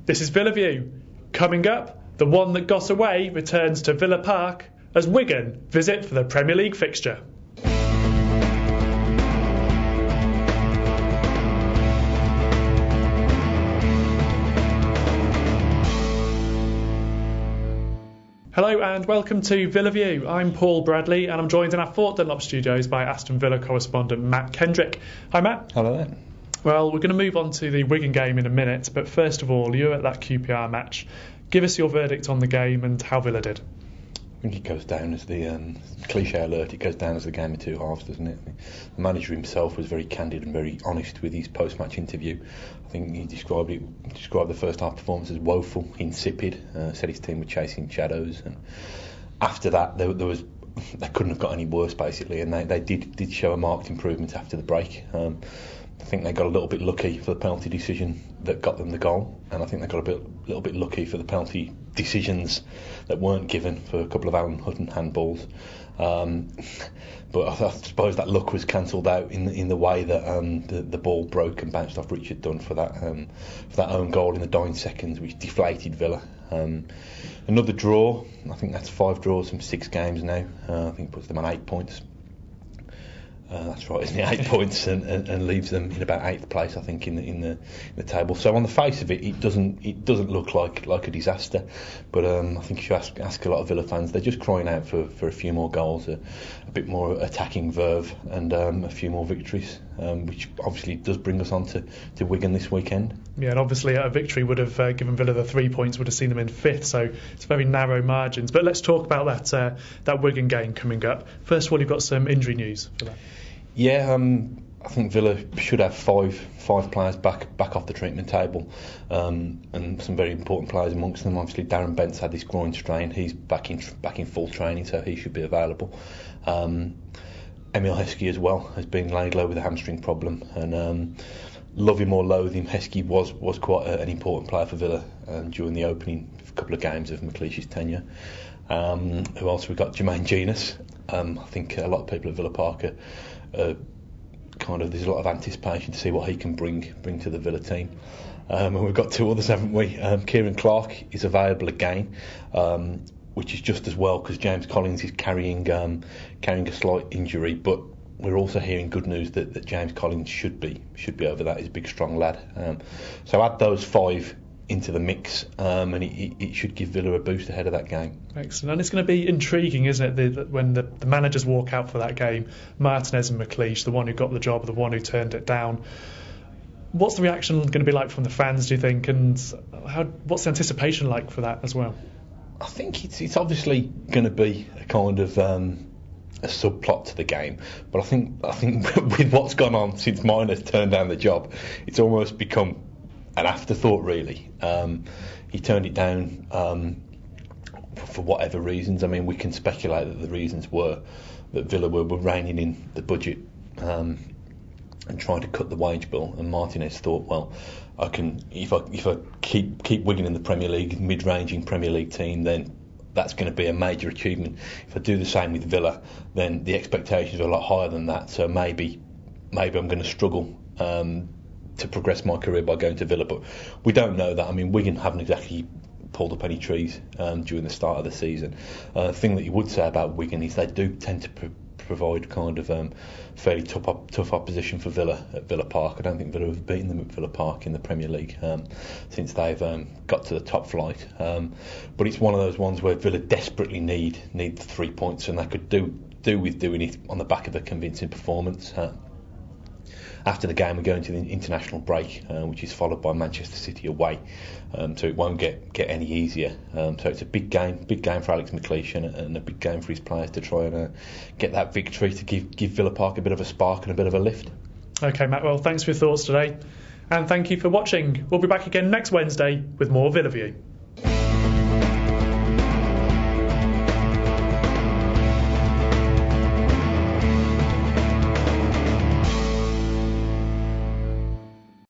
This is Villa View. Coming up, the one that got away returns to Villa Park as Wigan visit for the Premier League fixture. Hello and welcome to Villa View. I'm Paul Bradley and I'm joined in our Fort Dunlop studios by Aston Villa correspondent Matt Kendrick. Hi Matt. Hello there. Well, we're going to move on to the Wigan game in a minute, but first of all, you were at that QPR match. Give us your verdict on the game and how Villa did. I think it goes down as the cliche alert. It goes down as the game of two halves, doesn't it? The manager himself was very candid and very honest with his post-match interview. I think he described the first half performance as woeful, insipid. Said his team were chasing shadows, and after that, they couldn't have got any worse basically. And they did show a marked improvement after the break. I think they got a little bit lucky for the penalty decision that got them the goal, and I think they got a little bit lucky for the penalty decisions that weren't given for a couple of Alan Hutton handballs. But I suppose that luck was cancelled out in the way that the ball broke and bounced off Richard Dunn for that own goal in the dying seconds, which deflated Villa. Another draw. I think that's 5 draws from 6 games now. I think puts them on 8 points. That's right, isn't it? 8 points and leaves them in about 8th place, I think, in the table. So on the face of it, it doesn't look like a disaster. But I think if you ask a lot of Villa fans, they're just crying out for a few more goals, a bit more attacking verve, and a few more victories, which obviously does bring us on to Wigan this weekend. Yeah, and obviously a victory would have given Villa the 3 points, would have seen them in 5th, so it's very narrow margins. But let's talk about that Wigan game coming up. First of all, you've got some injury news for that. Yeah, I think Villa should have five players back off the treatment table, and some very important players amongst them. Obviously, Darren Bent's had this groin strain; he's back in full training, so he should be available. Emil Heskey as well has been laid low with a hamstring problem, and love him or loathe him, Heskey was quite an important player for Villa during the opening couple of games of McLeish's tenure. Who else? We've got Jermaine Genus. I think a lot of people at Villa Park there's a lot of anticipation to see what he can bring to the Villa team. And we've got 2 others, haven't we? Kieran Clark is available again, which is just as well because James Collins is carrying a slight injury, but we're also hearing good news that James Collins should be over that. He's a big, strong lad. So add those 5 into the mix, and it should give Villa a boost ahead of that game. Excellent. And it's going to be intriguing, isn't it, when the managers walk out for that game, Martinez and McLeish, the one who got the job, the one who turned it down. What's the reaction going to be like from the fans, do you think, and what's the anticipation like for that as well? I think it's obviously going to be a kind of a subplot to the game, but I think with what's gone on since Martinez turned down the job, it's almost become an afterthought, really. He turned it down for whatever reasons. I mean, we can speculate that the reasons were that Villa were reining in the budget and trying to cut the wage bill, and Martinez thought, well, I can if I keep Wigan in the Premier League, mid-ranging Premier League team, then that's going to be a major achievement. If I do the same with Villa, then the expectations are a lot higher than that. So maybe I'm going to struggle to progress my career by going to Villa, but we don't know that. I mean, Wigan haven't exactly pulled up any trees during the start of the season. The thing that you would say about Wigan is they do tend to provide kind of fairly tough opposition for Villa at Villa Park. I don't think Villa have beaten them at Villa Park in the Premier League since they've got to the top flight. But it's one of those ones where Villa desperately need the 3 points, and they could do with doing it on the back of a convincing performance. After the game, we're going to the international break, which is followed by Manchester City away, so it won't get any easier. So it's a big game for Alex McLeish and a big game for his players to try and get that victory to give Villa Park a bit of a spark and a bit of a lift. OK, Matt, well, thanks for your thoughts today, and thank you for watching. We'll be back again next Wednesday with more Villa View.